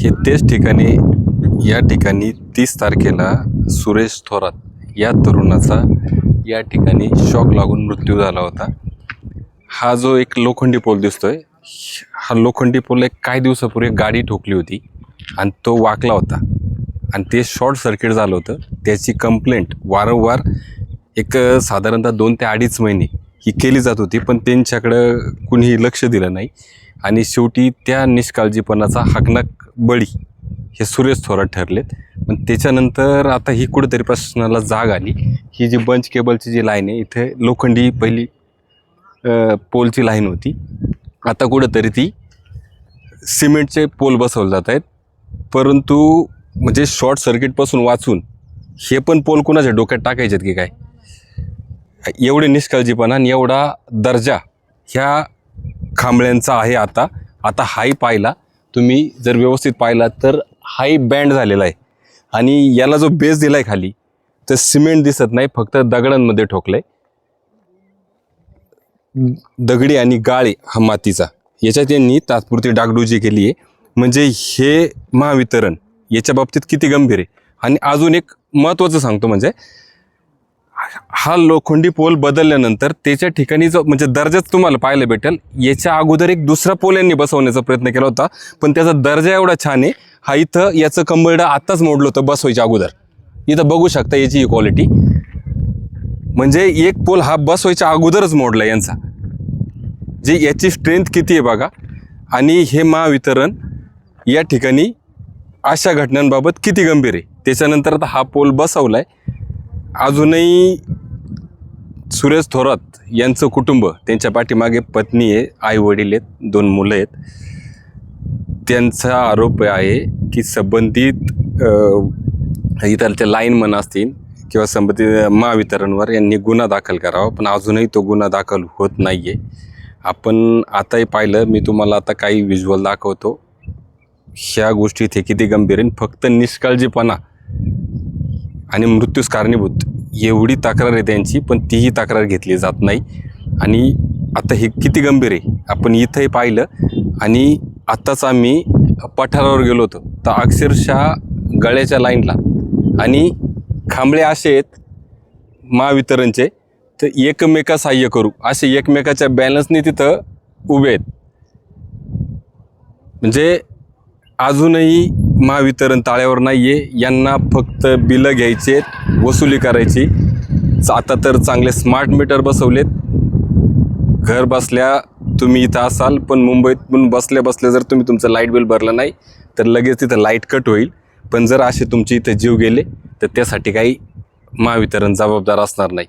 हे तेच ठिकाणी या ठिकाणी 30 तारखेला सुरेश थोरात या तरुणाचा या ठिकाणी शॉक लागून मृत्यू झाला होता। हा जो एक लोखंडी पोल दिसतोय, हा लोखंडी पोल एक काही दिवसापूर्वी गाडी ठोकली होती आणि तो वाकला होता आणि ते शॉर्ट सर्किट झालं होतं। त्याची कंप्लेंट वारंवार एक साधारणतः 2 ते 2.5 महिने ही केली जात होती, पण त्यांच्याकडं कुणीही लक्ष दिलं नाही आणि शेवटी त्या निष्काळजीपणाचा हाकनाक बळी हे सुरेश थोरात ठरलेत। पण त्याच्यानंतर आता ही कुठेतरी प्रशासनाला जाग आली। ही जी बंच केबलची जी लाईन आहे, इथे लोखंडी पहिली पोलची लाईन होती, आता कुठेतरी ती सिमेंटचे पोल बसवले जात आहेत। परंतु म्हणजे शॉर्ट सर्किटपासून वाचून हे पण पोल कुणाच्या डोक्यात टाकायचे की काय? एवढे निष्काळजीपणा आणि एवढा दर्जा ह्या खांबळ्यांचा आहे। आता हाही पाहिला तुम्ही, जर व्यवस्थित पाहिला तर हाही बँड झालेला आहे आणि याला जो बेस दिलाय खाली तर सिमेंट दिसत नाही, फक्त दगडांमध्ये ठोकलंय। दगडी आणि गाळे हा मातीचा, याच्यात यांनी तात्पुरती डागडुजी केली आहे। म्हणजे हे महावितरण याच्या बाबतीत किती गंभीर आहे। आणि अजून एक महत्त्वाचं सांगतो, म्हणजे हा लोखंडी पोल बदलल्यानंतर त्याच्या ठिकाणी जो म्हणजे दर्जाच तुम्हाला पाहायला भेटेल। याच्या अगोदर एक दुसरा पोल यांनी बसवण्याचा प्रयत्न केला होता, पण त्याचा दर्जा एवढा छान आहे। हा इथं याचं कंबरडं आत्ताच मोडलं होतं बसवायच्या अगोदर, इथं बघू शकता याची ही क्वालिटी। म्हणजे एक पोल हा बसवायच्या अगोदरच मोडला यांचा, जे याची स्ट्रेंथ किती आहे बघा। आणि हे महावितरण या ठिकाणी अशा घटनांबाबत किती गंभीर आहे। त्याच्यानंतर आता हा पोल बसवलाय, अजूनही सुरेश थोरात यांचं कुटुंब, त्यांच्या पाठीमागे पत्नी आहे, आई वडील आहेत, 2 मुलं आहेत। त्यांचा आरोप आहे की संबंधित इथलच्या लाईनमन असतील किंवा संबंधित महावितरणवर यांनी गुन्हा दाखल करावा, पण अजूनही तो गुन्हा दाखल होत नाही आहे। आपण आताही पाहिलं, मी तुम्हाला आता काही व्हिज्युअल दाखवतो, ह्या गोष्टी इथे किती गंभीर आहे। फक्त निष्काळजीपणा आणि मृत्यूस कारणीभूत एवढी तक्रार आहे त्यांची, पण तीही तक्रार घेतली जात नाही। आणि आता हे किती गंभीर आहे आपण इथंही पाहिलं। आणि आत्ताच आम्ही पठारावर गेलो होतो, तर अक्षरशः गळ्याच्या लाईनला आणि खांबळे असे आहेत महावितरणचे, तर एकमेका सहाय्य करू असे एकमेकाच्या बॅलन्सने तिथं उभे आहेत। म्हणजे अजूनही महावितरण ताळ्यावर नाही आहे, यांना फक्त बिलं घ्यायचे, वसुली करायची। आता तर चांगले स्मार्ट मीटर बसवलेत, घर बसल्या तुम्ही इथं असाल, पण मुंबईत पण बसल्या बसल्या जर तुम्ही तुमचं लाईट बिल भरलं नाही तर लगेच तिथं लाईट कट होईल। पण जर असे तुमचे इथं जीव गेले तर त्यासाठी काही महावितरण जबाबदार असणार नाही।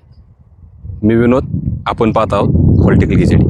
मी विनोद, आपण पाहत आहोत पॉलिटिकल खिचडी।